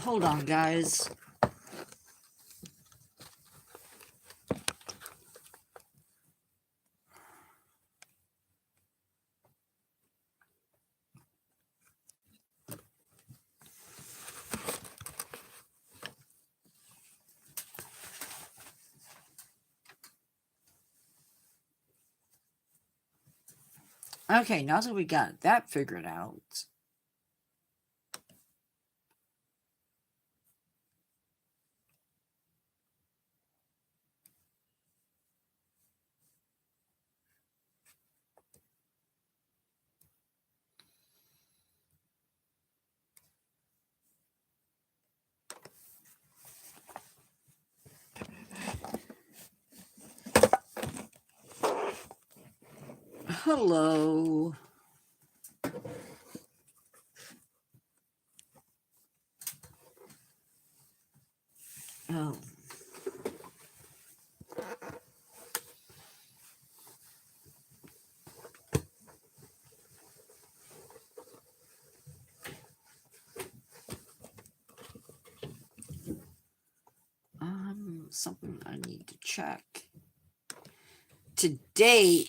Hold on, guys. Okay, now that we got that figured out. Hello. Oh. Something I need to check. Today,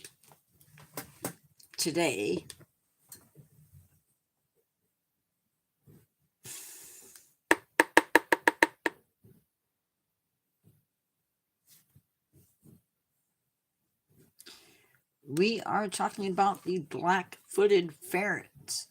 we are talking about the black-footed ferret.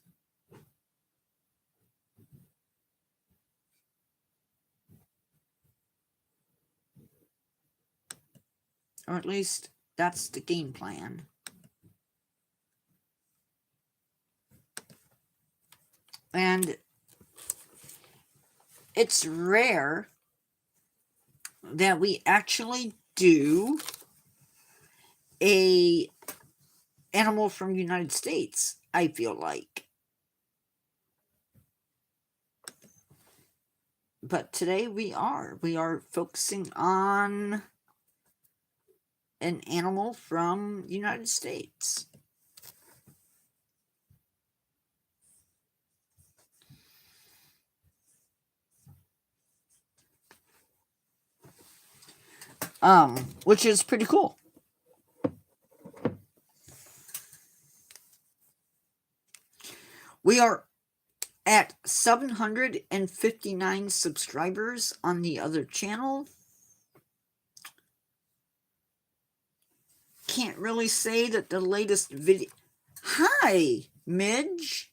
Or at least that's the game plan. And it's rare that we actually do a animal from the United States, I feel like. But today we are focusing on an animal from the United States. Which is pretty cool. We are at 759 subscribers on the other channel. Can't really say that the latest video... Hi, Midge.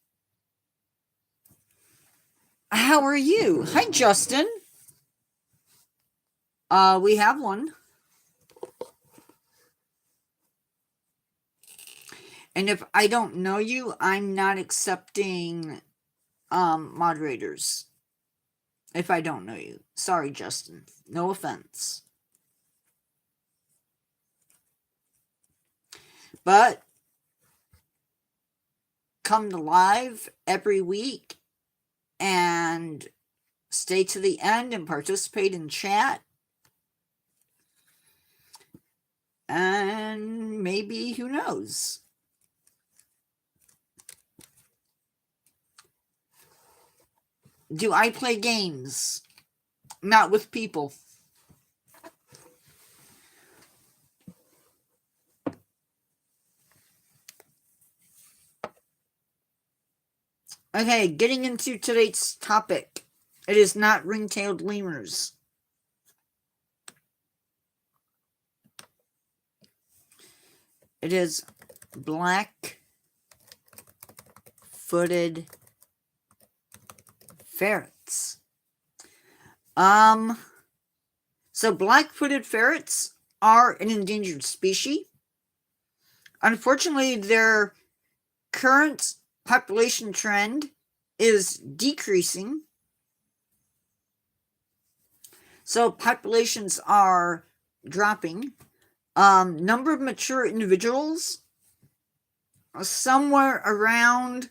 How are you? Hi, Justin. We have one. And if I don't know you, I'm not accepting moderators. If I don't know you. Sorry, Justin. No offense. But come to live every week and stay to the end and participate in chat. And maybe, who knows? Do I play games? Not with people. Okay, getting into today's topic. It is not ring-tailed lemurs. It is black-footed ferrets. So black-footed ferrets are an endangered species. Unfortunately, their current population trend is decreasing. So populations are dropping. Number of mature individuals somewhere around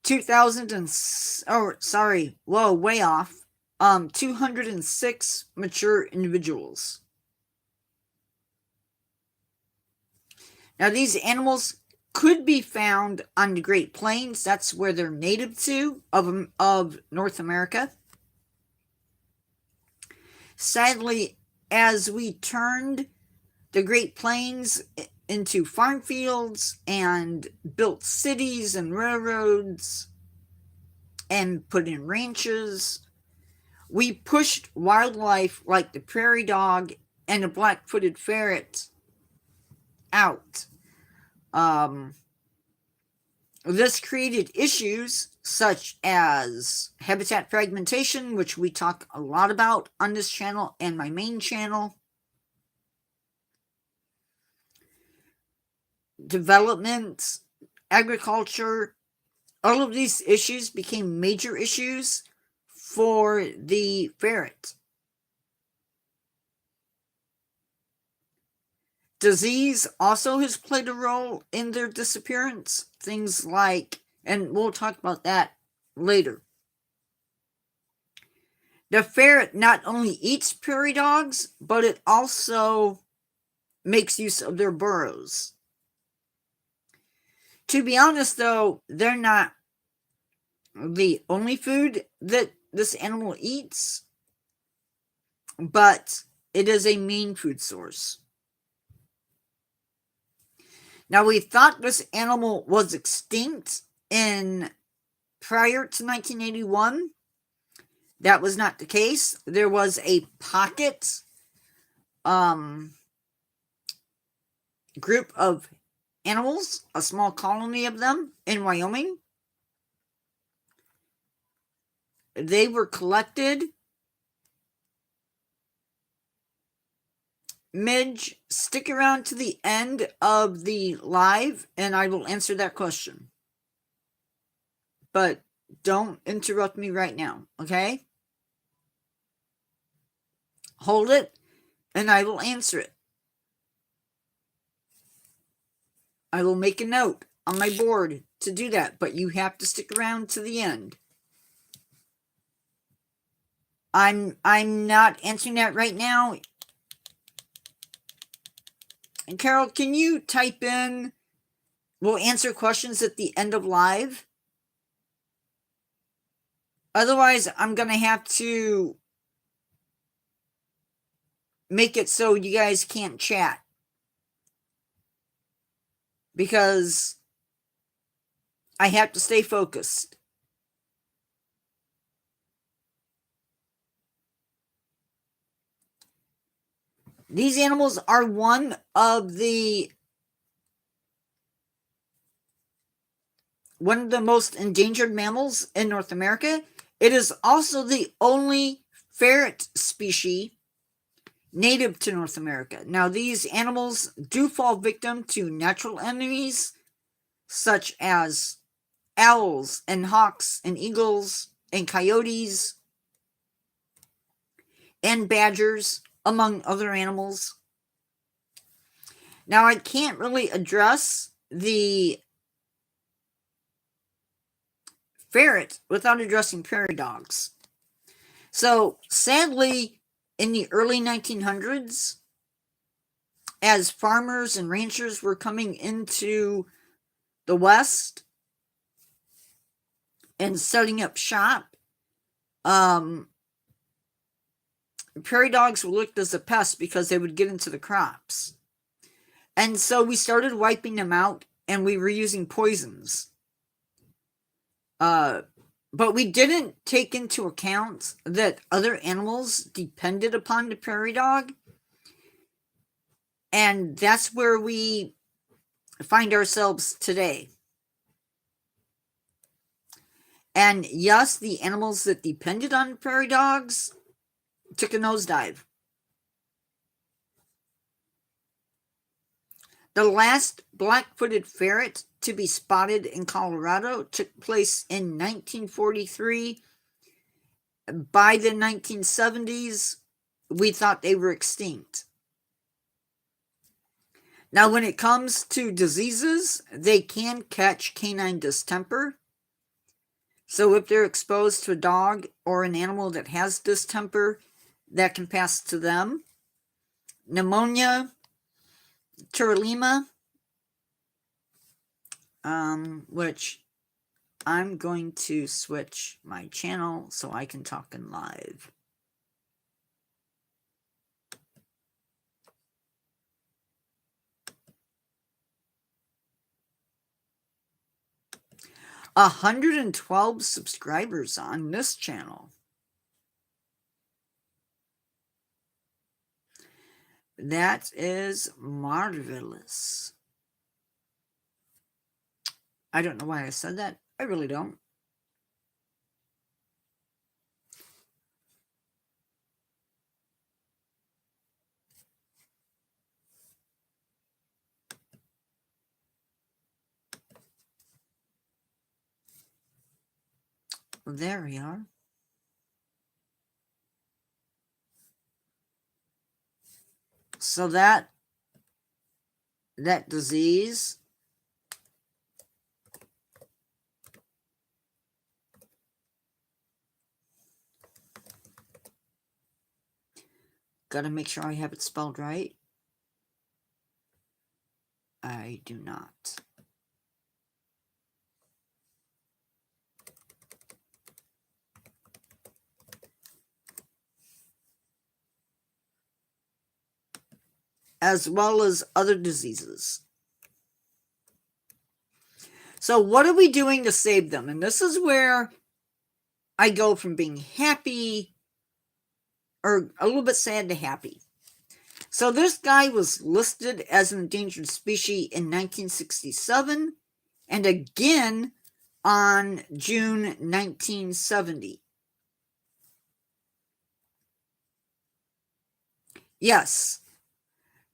206 mature individuals. Now these animals could be found on the Great Plains. That's where they're native to, of North America. Sadly, as we turned the Great Plains into farm fields and built cities and railroads and put in ranches, we pushed wildlife like the prairie dog and the black-footed ferret out. This created issues such as habitat fragmentation, which we talk a lot about on this channel and my main channel, development, agriculture. All of these issues became major issues for the ferret. Disease also has played a role in their disappearance. Things like, and we'll talk about that later. The ferret not only eats prairie dogs, but it also makes use of their burrows. To be honest, though, they're not the only food that this animal eats, but it is a main food source. Now, we thought this animal was extinct prior to 1981. That was not the case. There was a pocket group of animals, a small colony of them in Wyoming. They were collected. Midge, stick around to the end of the live and I will answer that question. But don't interrupt me right now, okay? Hold it and I will answer it. I will make a note on my board to do that, but you have to stick around to the end. I'm not answering that right now. And Carol, can you type in, we'll answer questions at the end of live? Otherwise, I'm going to have to make it so you guys can't chat. Because I have to stay focused. These animals are one of the most endangered mammals in North America. It is also the only ferret species native to North America. Now, these animals do fall victim to natural enemies such as owls and hawks and eagles and coyotes and badgers, among other animals. Now, I can't really address the ferret without addressing prairie dogs. So, sadly, in the early 1900s, as farmers and ranchers were coming into the West and setting up shop, prairie dogs were looked as a pest because they would get into the crops. And so we started wiping them out and we were using poisons. But we didn't take into account that other animals depended upon the prairie dog. And that's where we find ourselves today. And yes, the animals that depended on prairie dogs took a nosedive. The last black-footed ferret to be spotted in Colorado took place in 1943. By the 1970s, we thought they were extinct. Now, when it comes to diseases, they can catch canine distemper. So if they're exposed to a dog or an animal that has distemper, that can pass to them. Pneumonia, Turulema, which I'm going to switch my channel so I can talk in live. A 112 subscribers on this channel. That is marvelous. I don't know why I said that. I really don't. There we are. So that disease got to make sure I have it spelled right. I do not. As well as other diseases. So what are we doing to save them? And this is where I go from being happy or a little bit sad to happy. So this guy was listed as an endangered species in 1967 and again on June 1970. Yes.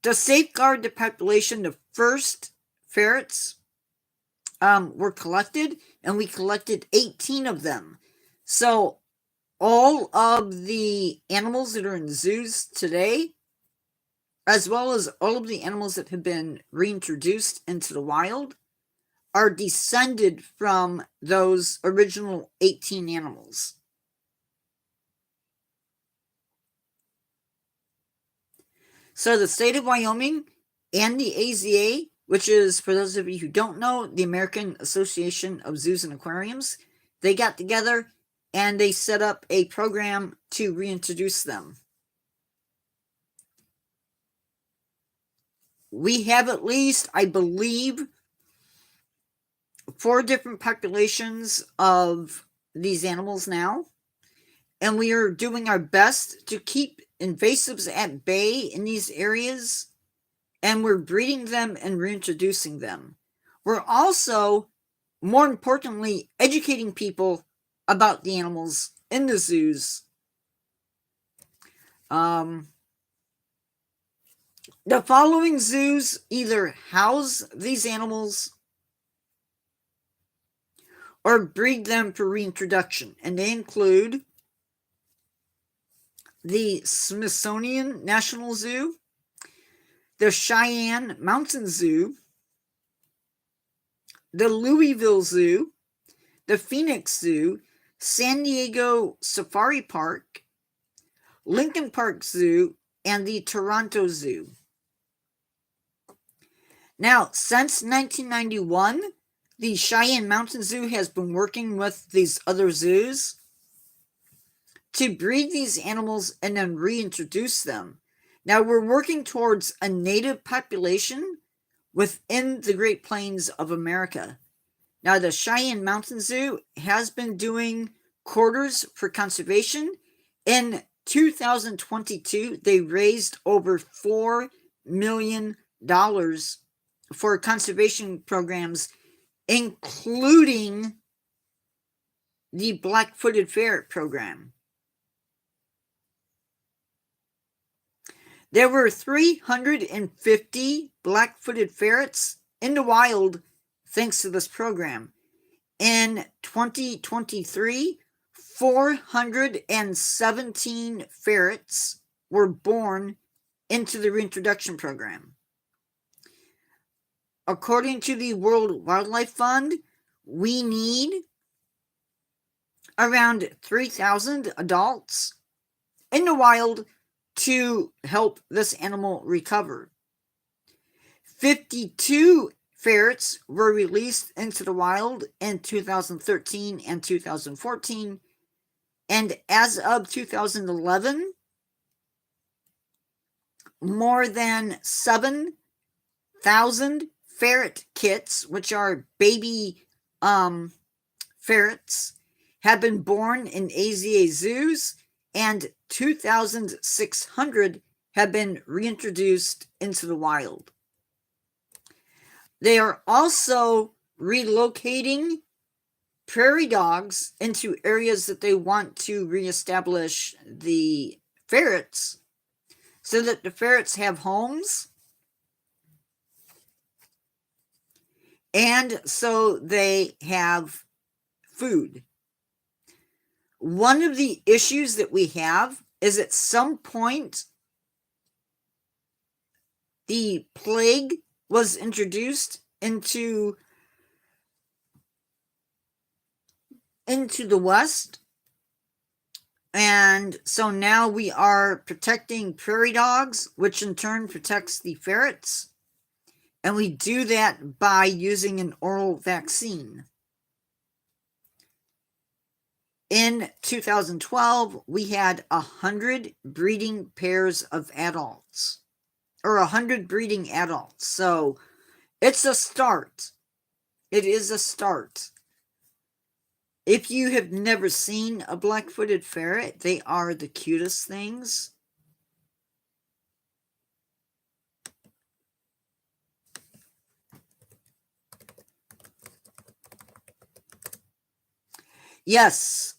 To safeguard the population, the first ferrets were collected, and we collected 18 of them. So all of the animals that are in zoos today, as well as all of the animals that have been reintroduced into the wild, are descended from those original 18 animals. So the state of Wyoming and the AZA, which is, for those of you who don't know, the American Association of Zoos and Aquariums, they got together and they set up a program to reintroduce them. We have at least, I believe, 4 different populations of these animals now. And we are doing our best to keep invasives at bay in these areas. And we're breeding them and reintroducing them. We're also, more importantly, educating people about the animals in the zoos. The following zoos either house these animals or breed them for reintroduction. And they include the Smithsonian National Zoo, the Cheyenne Mountain Zoo, the Louisville Zoo, the Phoenix Zoo, San Diego Safari Park, Lincoln Park Zoo, and the Toronto Zoo. Now, since 1991, the Cheyenne Mountain Zoo has been working with these other zoos to breed these animals and then reintroduce them. Now, we're working towards a native population within the Great Plains of America. Now, the Cheyenne Mountain Zoo has been doing quarters for conservation. In 2022, they raised over $4 million for conservation programs, including the black-footed ferret program. There were 350 black-footed ferrets in the wild thanks to this program. In 2023, 417 ferrets were born into the reintroduction program. According to the World Wildlife Fund, we need around 3,000 adults in the wild to help this animal recover. 52 ferrets were released into the wild in 2013 and 2014, and as of 2011, more than 7,000 ferret kits, which are baby ferrets, have been born in AZA zoos, and 2,600 have been reintroduced into the wild. They are also relocating prairie dogs into areas that they want to reestablish the ferrets so that the ferrets have homes and so they have food. One of the issues that we have is at some point the plague was introduced into the West, and so now we are protecting prairie dogs, which in turn protects the ferrets, and we do that by using an oral vaccine. In 2012, we had 100 breeding pairs of adults, or 100 breeding adults. So it's a start. It is a start. If you have never seen a black-footed ferret, they are the cutest things. Yes.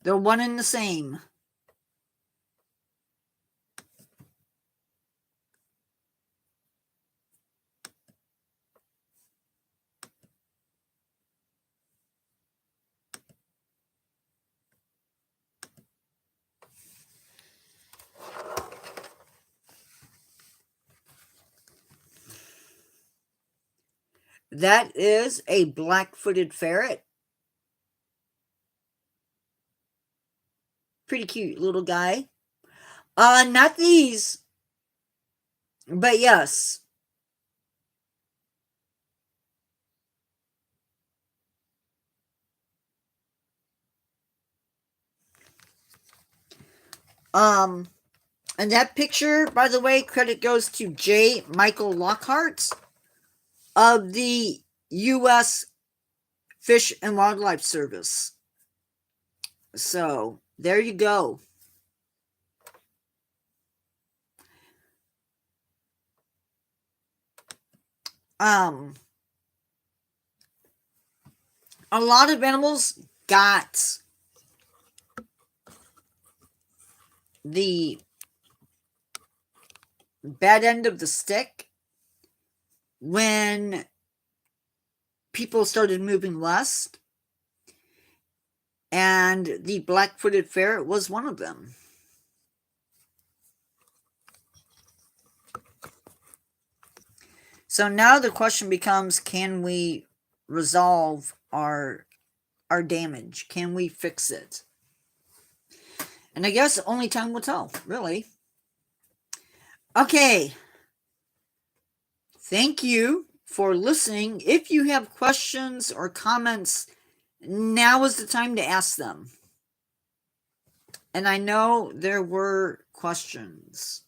They're one and the same. That is a black-footed ferret. Pretty cute little guy. Not these, but yes. And that picture, by the way, credit goes to J. Michael Lockhart of the U.S. Fish and Wildlife Service. So, there you go. A lot of animals got the bad end of the stick when people started moving west, and the black-footed ferret was one of them. So now the question becomes, can we resolve our damage? Can we fix it? And I guess only time will tell, really. Okay. Thank you for listening. If you have questions or comments, now is the time to ask them. And I know there were questions.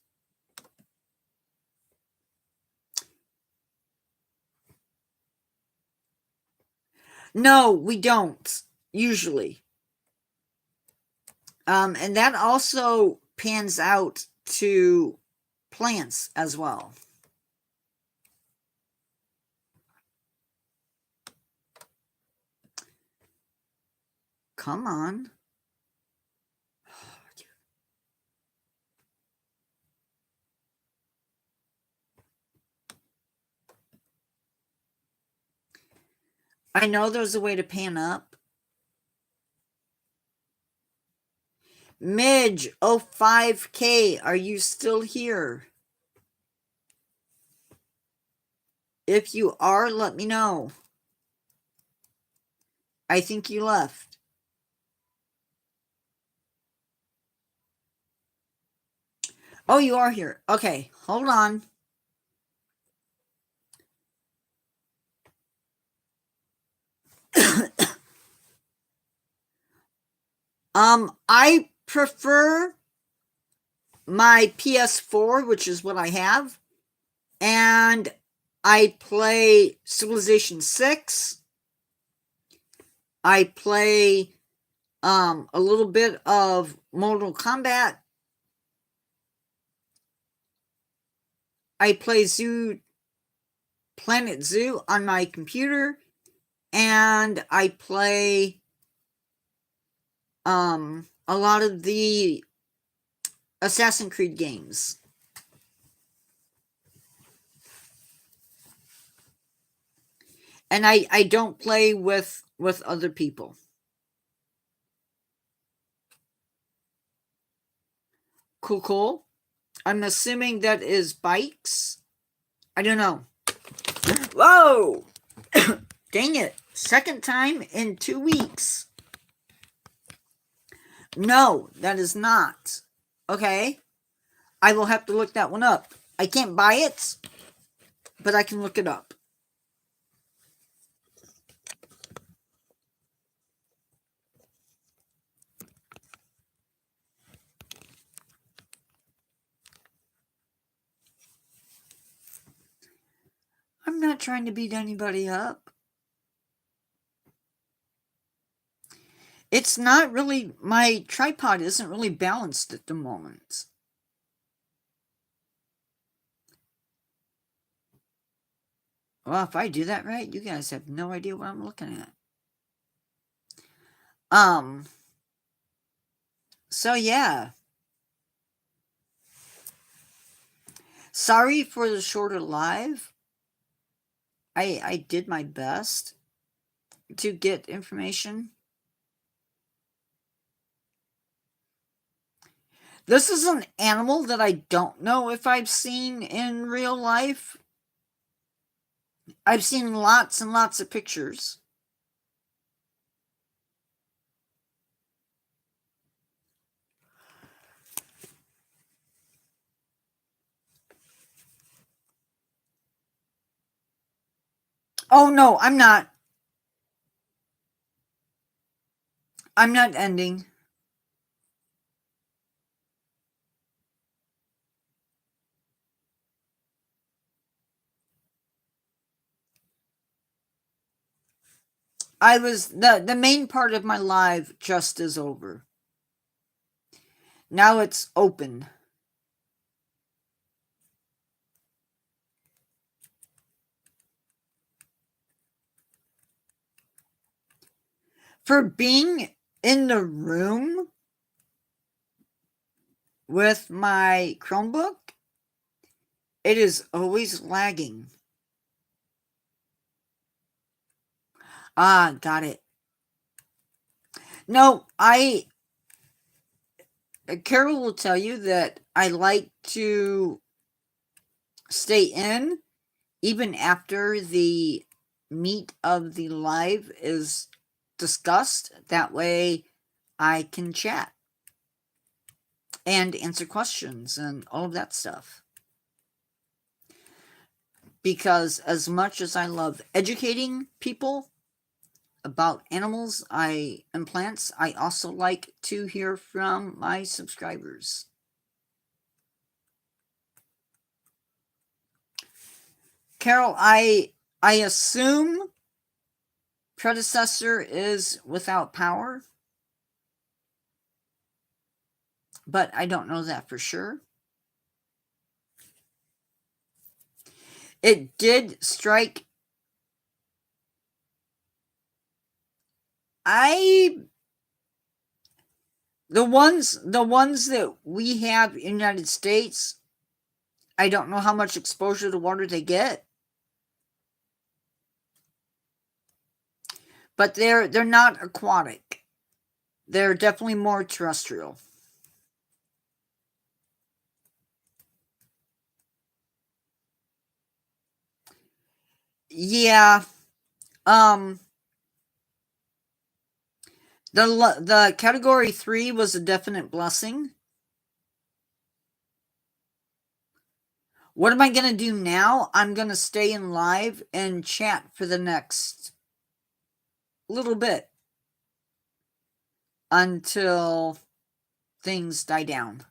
No, we don't, usually. And that also pans out to plants as well. Come on. I know there's a way to pan up. Midge, 05K, are you still here? If you are, let me know. I think you left. Oh, you are here. Okay, hold on. I prefer my PS4, which is what I have, and I play Civilization 6. I play a little bit of Mortal Kombat. I play Planet Zoo on my computer, and I play a lot of the Assassin's Creed games. And I don't play with other people. Cool. I'm assuming that is bikes. I don't know. Whoa! Dang it. Second time in 2 weeks. No, that is not. Okay. I will have to look that one up. I can't buy it, but I can look it up. I'm not trying to beat anybody up. It's not really, my tripod isn't really balanced at the moment. Well, if I do that right, you guys have no idea what I'm looking at. So yeah. Sorry for the shorter live. I did my best to get information. This is an animal that I don't know if I've seen in real life. I've seen lots and lots of pictures. Oh no, I'm not. I'm not ending. The main part of my live just is over. Now it's open. For being in the room with my Chromebook, it is always lagging. Ah, got it. No, Carol will tell you that I like to stay in even after the meat of the live is discussed. That way I can chat and answer questions and all of that stuff. Because as much as I love educating people about animals and plants, I also like to hear from my subscribers. Carol, I assume predecessor is without power, but I don't know that for sure. It did strike. The ones that we have in the United States, I don't know how much exposure to water they get, but they're not aquatic. They're definitely more terrestrial. Yeah. The category 3 was a definite blessing. What am I going to do now? I'm going to stay in live and chat for the next little bit until things die down.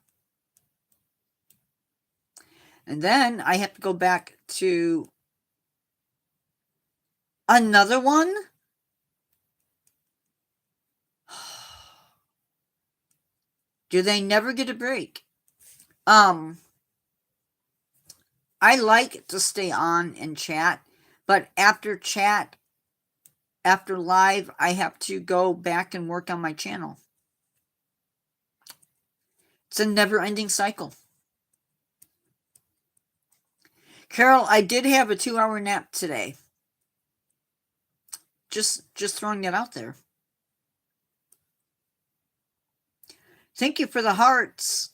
And then I have to go back to another one. Do they never get a break? I like to stay on and chat, but after chat, after live, I have to go back and work on my channel. It's a never-ending cycle. Carol, I did have a 2-hour nap today. Just throwing that out there. Thank you for the hearts.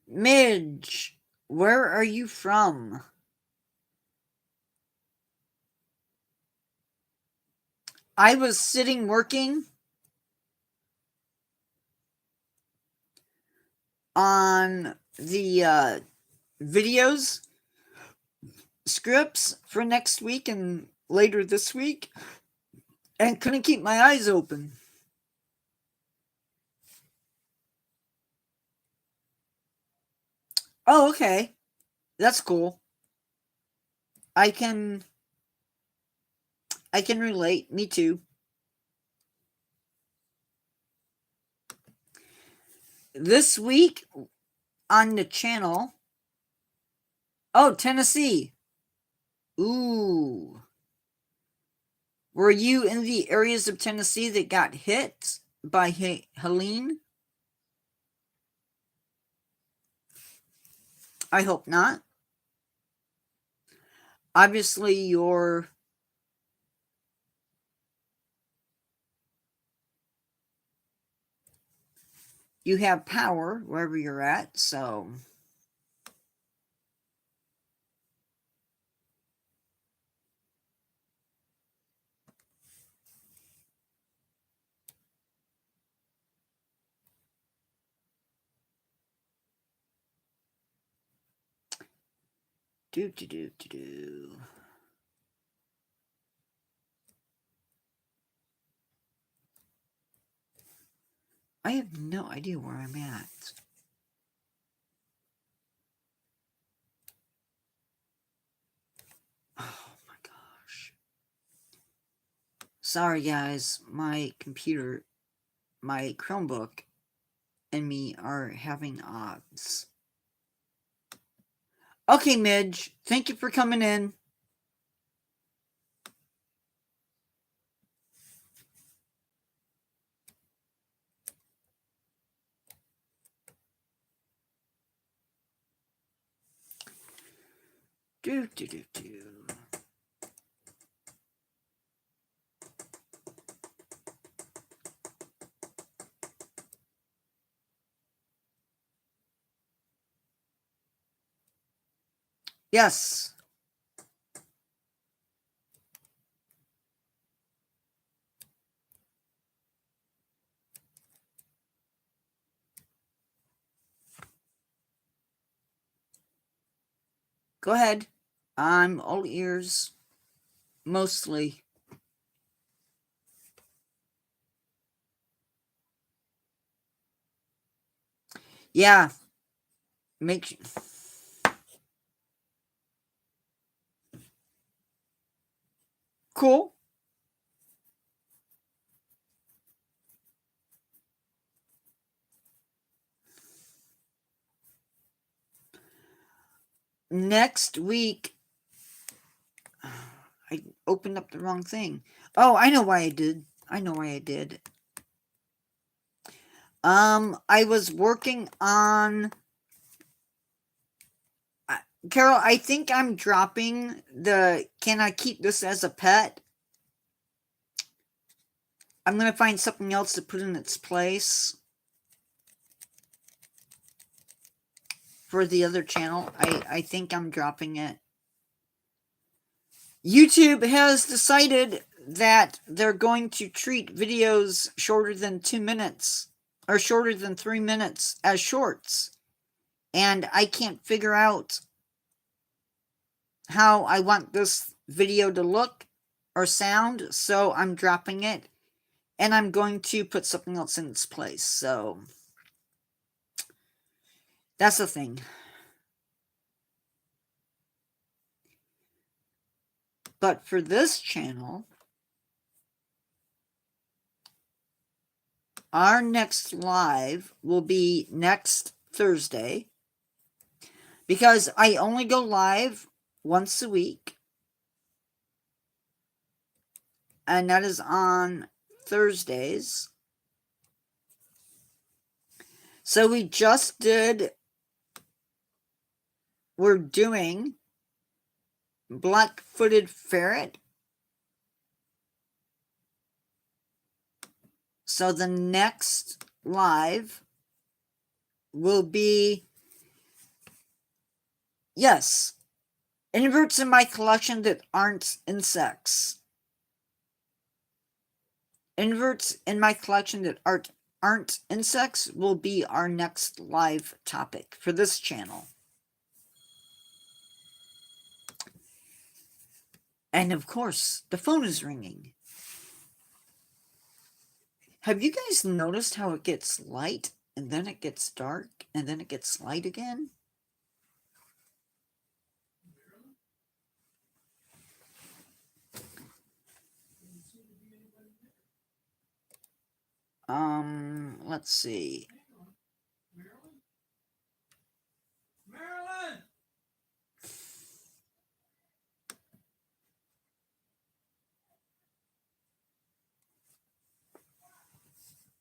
Midge, where are you from? I was sitting working on the videos, scripts for next week and later this week, and couldn't keep my eyes open. Oh, okay. That's cool. I can relate. Me too. This week on the channel. Oh, Tennessee. Ooh. Were you in the areas of Tennessee that got hit by Helene? I hope not. Obviously, you have power wherever you're at, so do. I have no idea where I'm at. Oh my gosh. Sorry guys, my computer, my Chromebook, and me are having odds. Okay, Midge, thank you for coming in. Do. Yes. Go ahead. I'm all ears. Mostly. Yeah. Make cool. Next week, I opened up the wrong thing. Oh, I know why I did. I was working on Carol, I think I'm dropping the can I keep this as a pet? I'm going to find something else to put in its place for the other channel. I think I'm dropping it. YouTube has decided that they're going to treat videos shorter than 2 minutes or shorter than 3 minutes as shorts. And I can't figure out how I want this video to look or sound, so I'm dropping it and I'm going to put something else in its place. So that's the thing. But for this channel, our next live will be next Thursday, because I only go live once a week, and that is on Thursdays. So we're doing black-footed ferret. So the next live will be, yes, inverts in my collection that aren't insects. Inverts in my collection that aren't insects will be our next live topic for this channel. And of course, the phone is ringing. Have you guys noticed how it gets light and then it gets dark and then it gets light again? Let's see. Marilyn!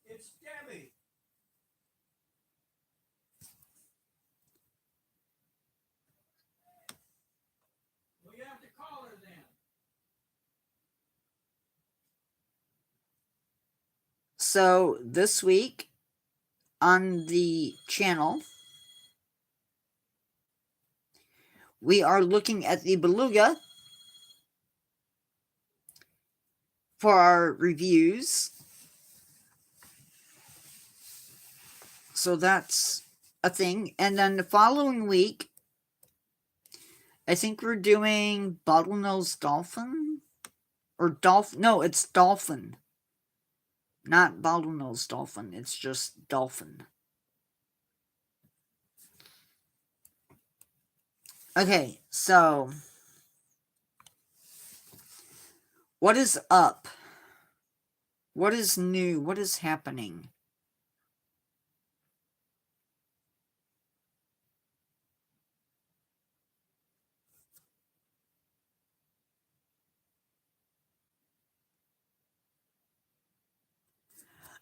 It's Debbie. Well, you have to call her then. So this week on the channel, we are looking at the beluga for our reviews. So that's a thing. And then the following week, I think we're doing bottlenose dolphin or dolphin. No, it's dolphin. Not bottlenose dolphin. It's just dolphin. Okay, so what is up? What is new? What is happening?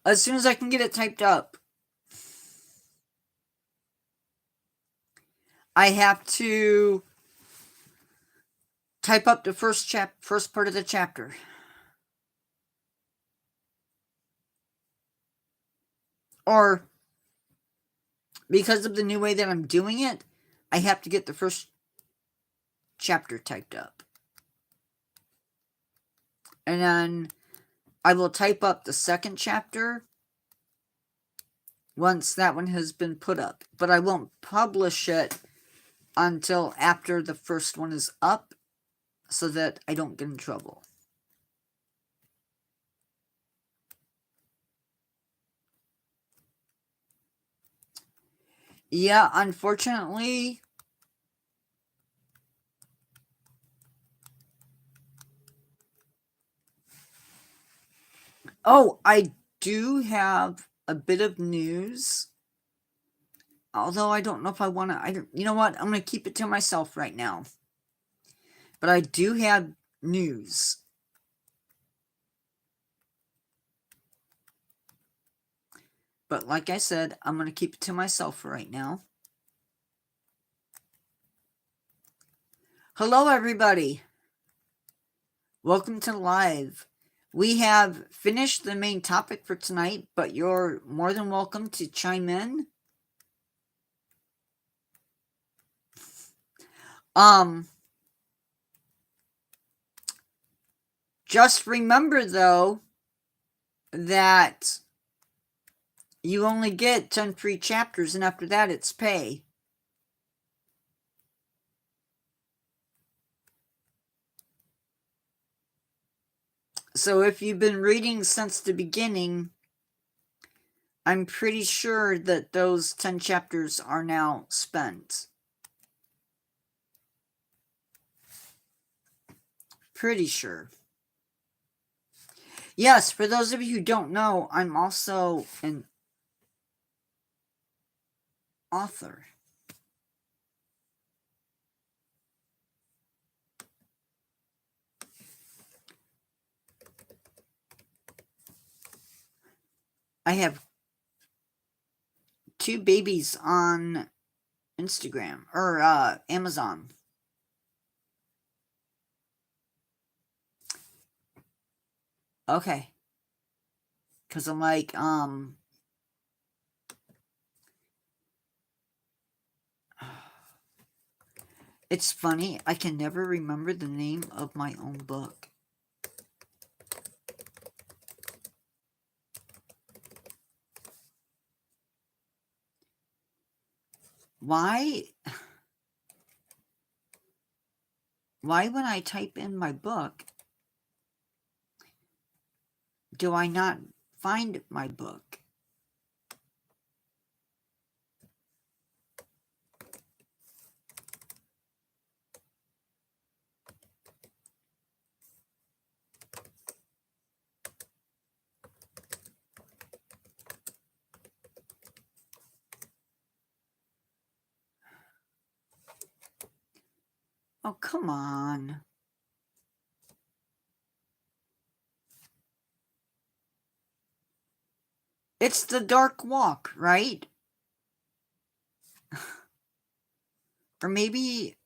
As soon as I can get it typed up, I have to type up the first part of the chapter. Or because of the new way that I'm doing it, I have to get the first chapter typed up. And then I will type up the second chapter once that one has been put up. But I won't publish it until after the first one is up, so that I don't get in trouble. Yeah, unfortunately, oh, I do have a bit of news. Although I don't know if I want to, you know what? I'm going to keep it to myself right now. But I do have news. But like I said, I'm going to keep it to myself for right now. Hello, everybody. Welcome to live. We have finished the main topic for tonight, but you're more than welcome to chime in. Just remember, though, that you only get 10 free chapters, and after that, it's pay. So if you've been reading since the beginning, I'm pretty sure that those 10 chapters are now spent. Pretty sure. Yes, for those of you who don't know, I'm also an author. I have 2 babies on Instagram or Amazon. Okay. Because I'm like, it's funny, I can never remember the name of my own book. Why when I type in my book, do I not find my book? Oh, come on. It's The Dark Walk, right? Or maybe...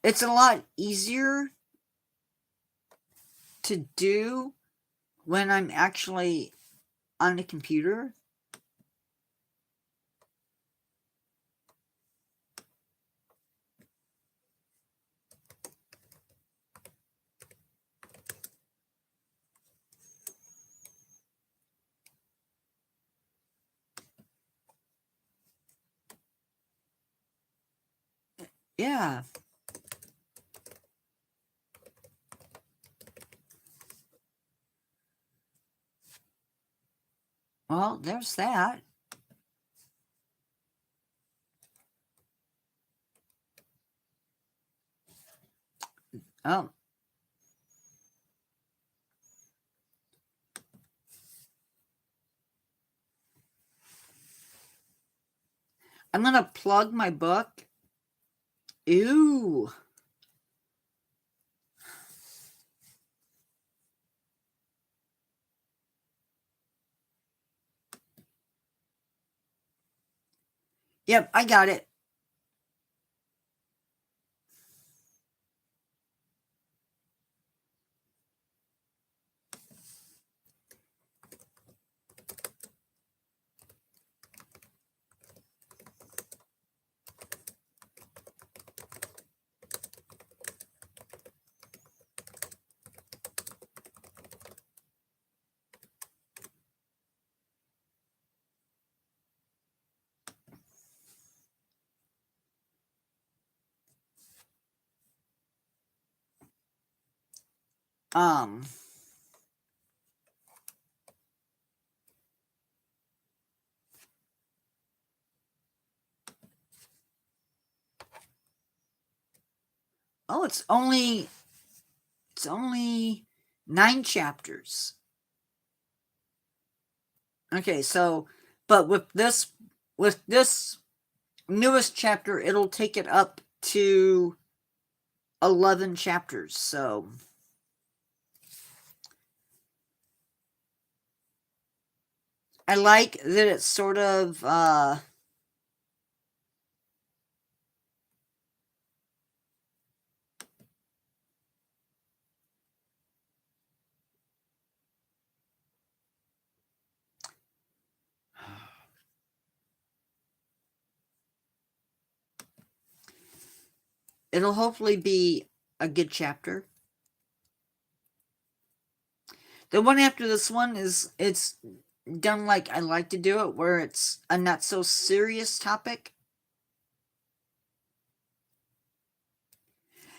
It's a lot easier to do when I'm actually on the computer. Yeah. Well, there's that. Oh. I'm going to plug my book. Ew. Yep, I got it. Oh, it's only 9 chapters. Okay, so, but with this newest chapter, it'll take it up to 11 chapters. So I like that it's sort of it'll hopefully be a good chapter. The one after this one it's done like I like to do it, where it's a not so serious topic.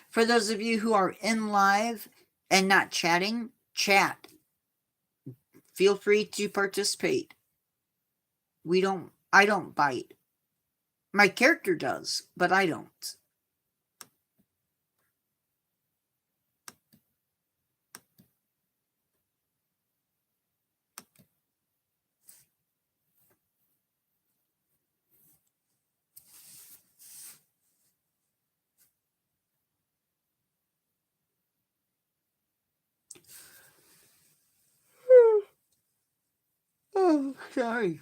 For those of you who are in live and not chatting, chat. Feel free to participate. I don't bite. My character does, but I don't. Oh, sorry.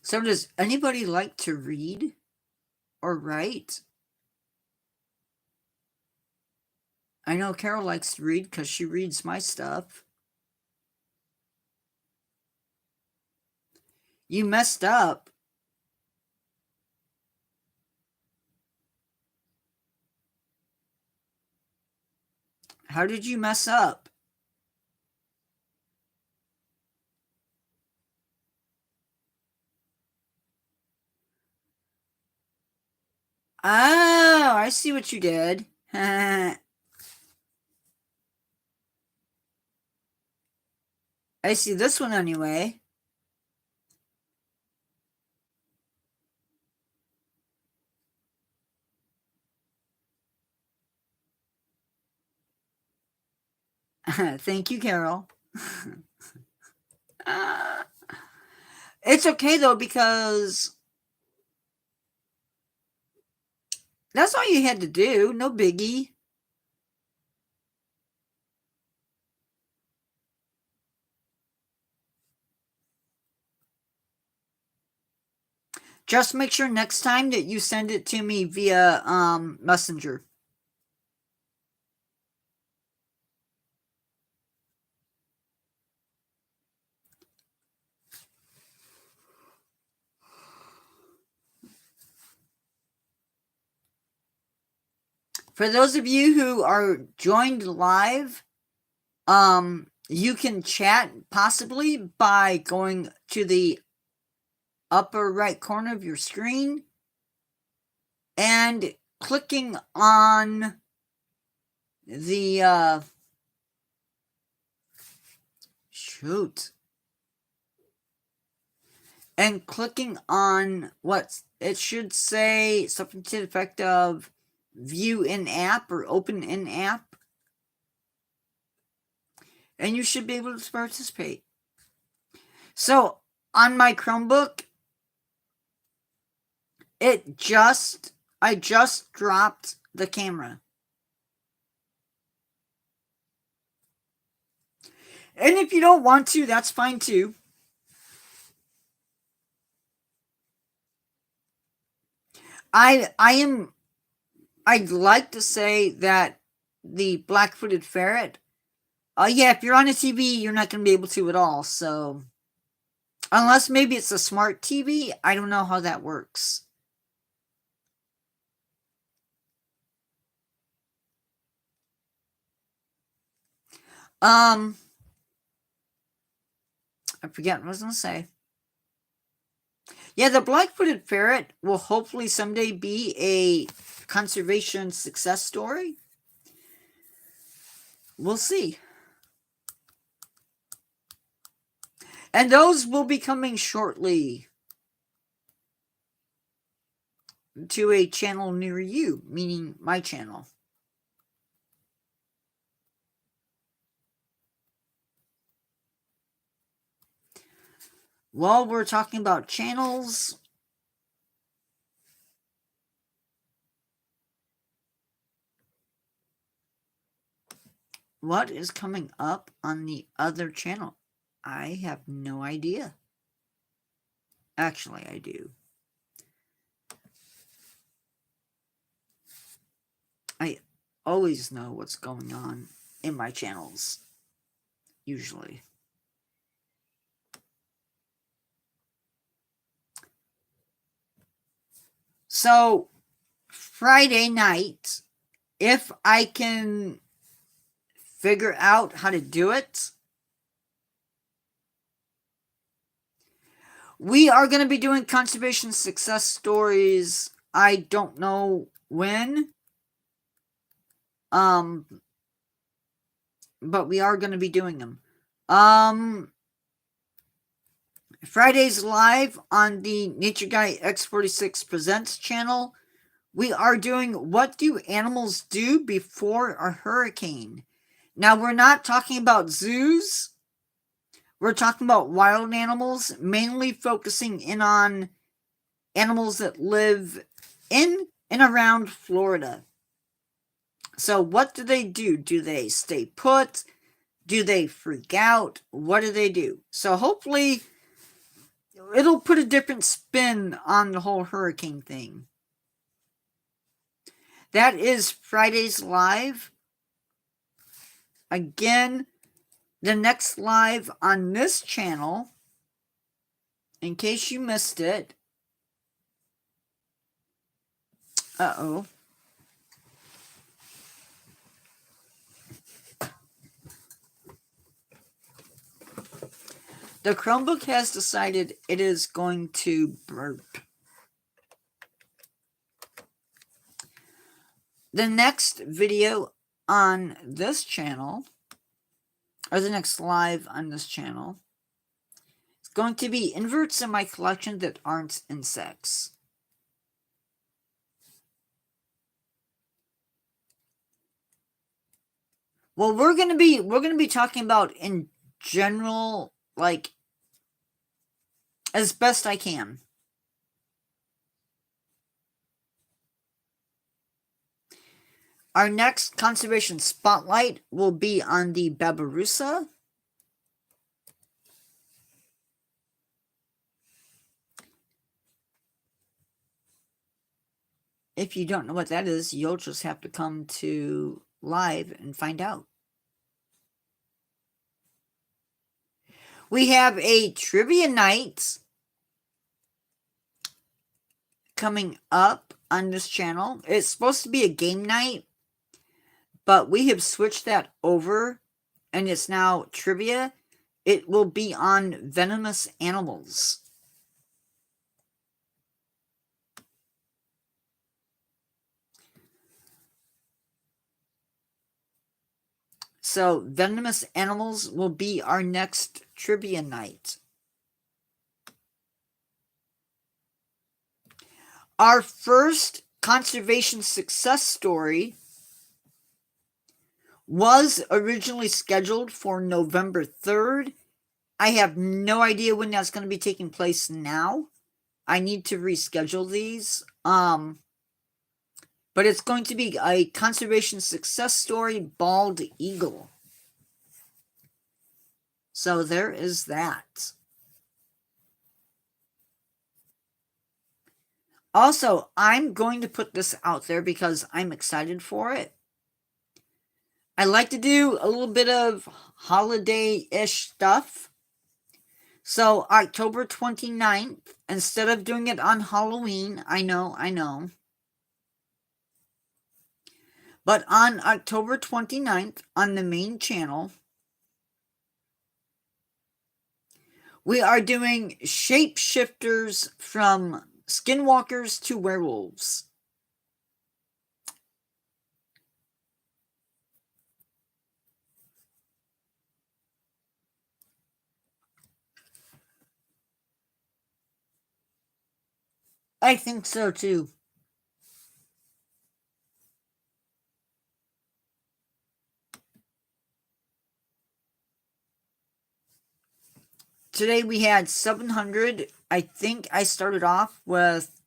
So does anybody like to read or write? I know Carol likes to read because she reads my stuff. You messed up. How did you mess up? Oh, I see what you did. I see this one anyway. Thank you, Carol. It's okay though, because that's all you had to do. No biggie. Just make sure next time that you send it to me via Messenger. For those of you who are joined live, you can chat possibly by going to the upper right corner of your screen and clicking on the and clicking on what it should say, something to the effect of view in app or open in app, and you should be able to participate. So on my Chromebook, I just dropped the camera. And if you don't want to, that's fine too. I'd like to say that the black-footed ferret, yeah, if you're on a TV, you're not going to be able to at all. So unless maybe it's a smart TV, I don't know how that works. I forget what I was going to say. Yeah, the black-footed ferret will hopefully someday be a conservation success story. We'll see. And those will be coming shortly to a channel near you, meaning my channel. While we're talking about channels, What is coming up on the other channel? I have no idea. Actually, I do. I always know what's going on in my channels, usually. So, Friday night, if I can figure out how to do it, we are going to be doing conservation success stories. I don't know when. But we are going to be doing them. Fridays live on the Nature Guy X46 Presents channel. We are doing What Do Animals Do Before a Hurricane? Now, we're not talking about zoos. We're talking about wild animals, mainly focusing in on animals that live in and around Florida. So what do they do? Do they stay put? Do they freak out? What do they do? So hopefully it'll put a different spin on the whole hurricane thing. That is Friday's live. Again, the next live on this channel, in case you missed it. Uh-oh. The Chromebook has decided it is going to burp. The next video on this channel, or the next live on this channel, is going to be inverts in my collection that aren't insects. Well, we're gonna be talking about in general, like, as best I can. Our next conservation spotlight will be on the Babirusa. If you don't know what that is, you'll just have to come to live and find out. We have a trivia night coming up on this channel. It's supposed to be a game night, but we have switched that over, and it's now trivia. It will be on venomous animals. So, venomous animals will be our next trivia night. Our first conservation success story was originally scheduled for November 3rd. I have no idea when that's going to be taking place now. I need to reschedule these. But it's going to be a conservation success story, bald eagle. So there is that. Also, I'm going to put this out there because I'm excited for it. I like to do a little bit of holiday-ish stuff. So October 29th, instead of doing it on Halloween, I know. But on October 29th, on the main channel, we are doing shapeshifters from skinwalkers to werewolves. I think so too. Today we had 700. I think I started off with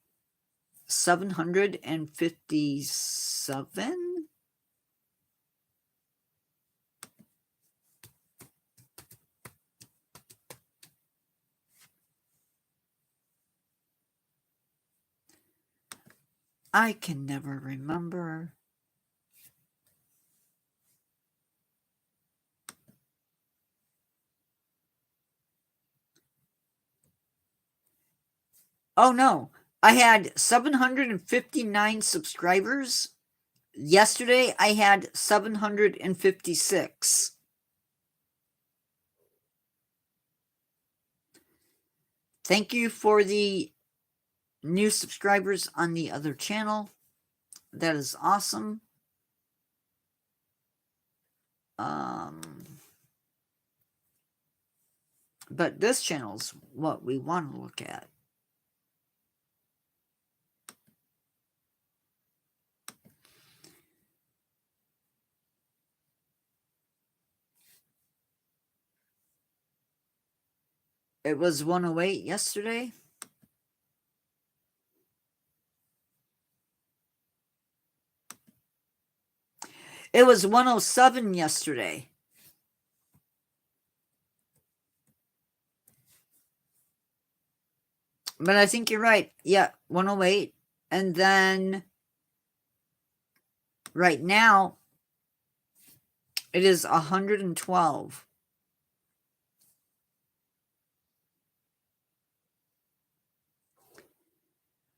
757. I can never remember. Oh no, I had 759 subscribers. Yesterday I had 756. Thank you for the new subscribers on the other channel. That is awesome. But this channel's what we want to look at. It was 108 yesterday. It was 107 yesterday. But I think you're right. Yeah, 108. And then right now, it is 112.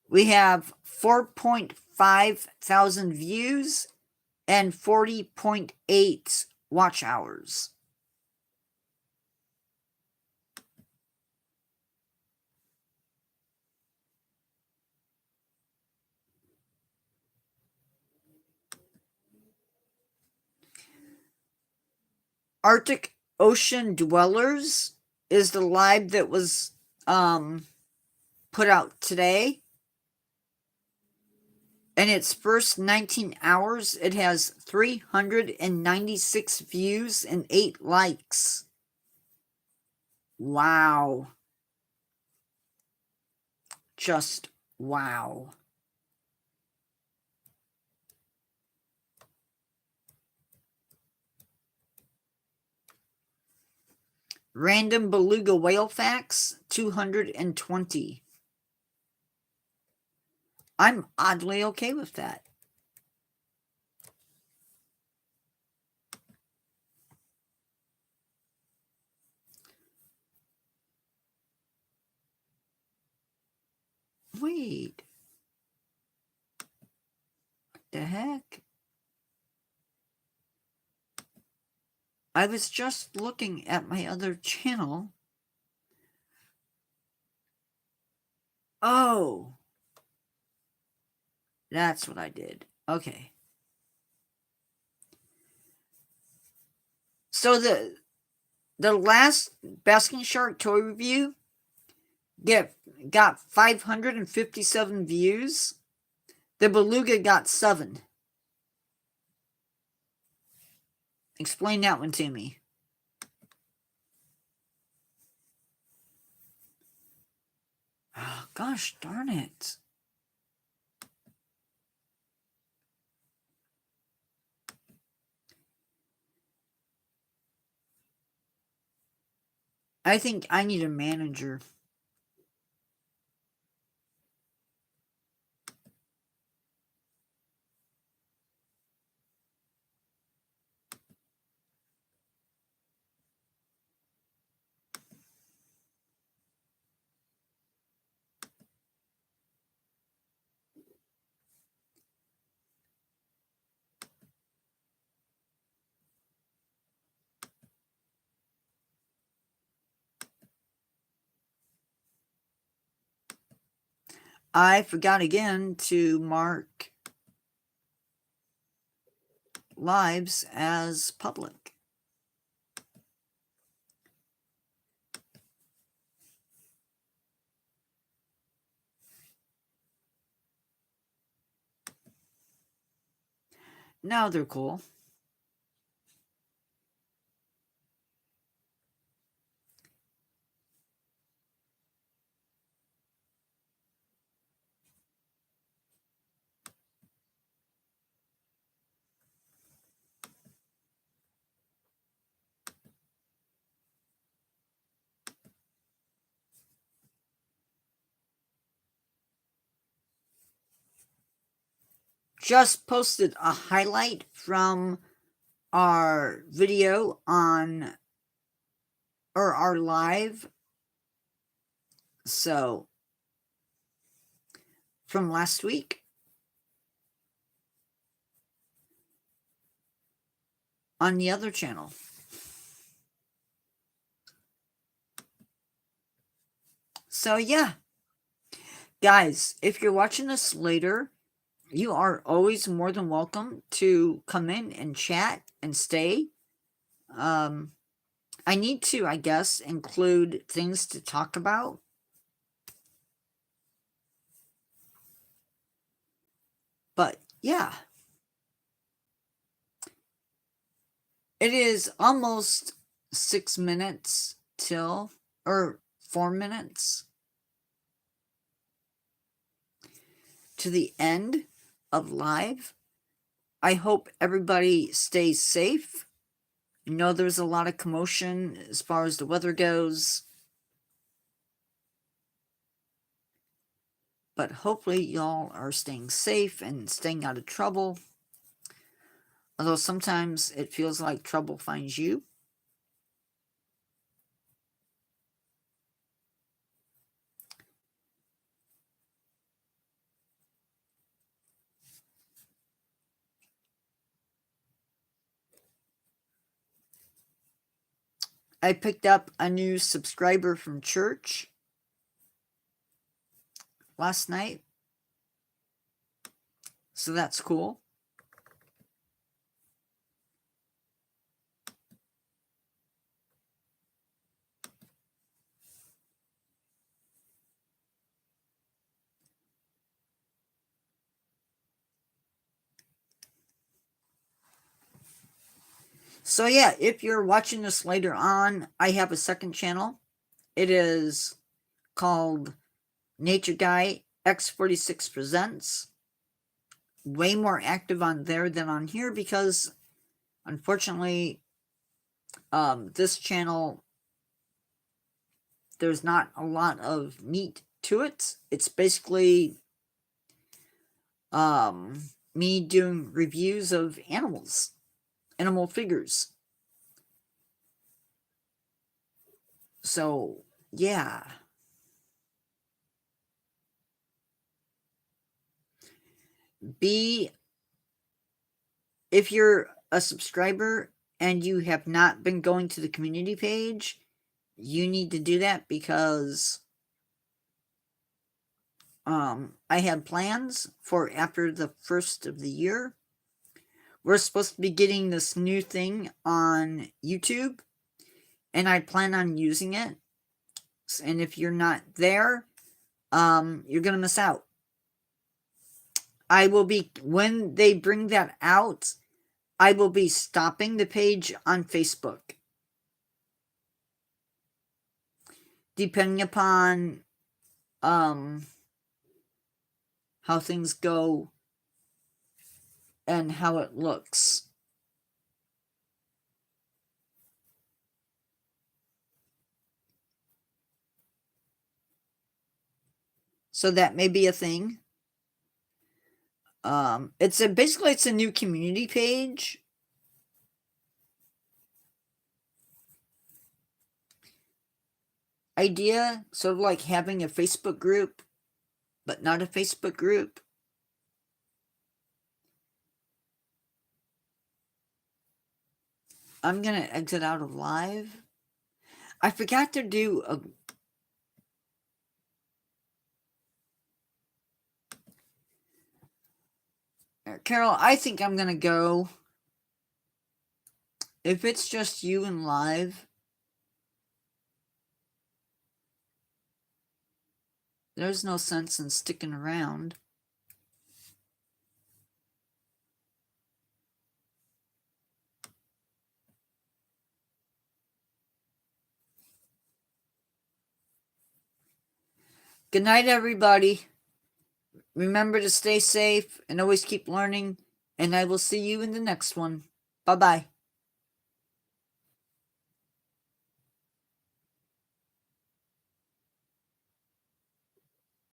We have 4.5 thousand views and 40.8 watch hours. Arctic Ocean Dwellers is the live that was put out today. In its first 19 hours, it has 396 views and 8 likes. Wow. Just wow. Random beluga whale facts, 220. I'm oddly okay with that. Wait. What the heck? I was just looking at my other channel. Oh. That's what I did. Okay. So the last basking shark toy review got 557 views. The beluga got 7. Explain that one to me. Oh, gosh darn it. I think I need a manager. I forgot again to mark lives as public. Now they're cool. just posted a highlight from our video on, or our live. So, from last week. On the other channel. So, yeah. Guys, if you're watching this later, you are always more than welcome to come in and chat and stay. I need to, I guess, include things to talk about. But, yeah. It is almost 6 minutes till, or 4 minutes to the end of live. I hope everybody stays safe. I know there's a lot of commotion as far as the weather goes. But hopefully y'all are staying safe and staying out of trouble. Although sometimes it feels like trouble finds you. I picked up a new subscriber from church last night. So that's cool. So yeah, if you're watching this later on, I have a second channel. It is called Nature Guy X46 Presents. Way more active on there than on here because, unfortunately, this channel, there's not a lot of meat to it. It's basically me doing reviews of animals, animal figures. So, yeah. If you're a subscriber and you have not been going to the community page, you need to do that because I have plans for after the first of the year. We're supposed to be getting this new thing on YouTube, and I plan on using it. And if you're not there, you're going to miss out. I will be, when they bring that out, I will be stopping the page on Facebook. Depending upon how things go and how it looks. So that may be a thing. Basically it's a new community page. Idea, sort of like having a Facebook group, but not a Facebook group. I'm going to exit out of live. I forgot to do a... Carol, I think I'm going to go. If it's just you in live, there's no sense in sticking around. Good night, everybody. Remember to stay safe and always keep learning, and I will see you in the next one. Bye-bye.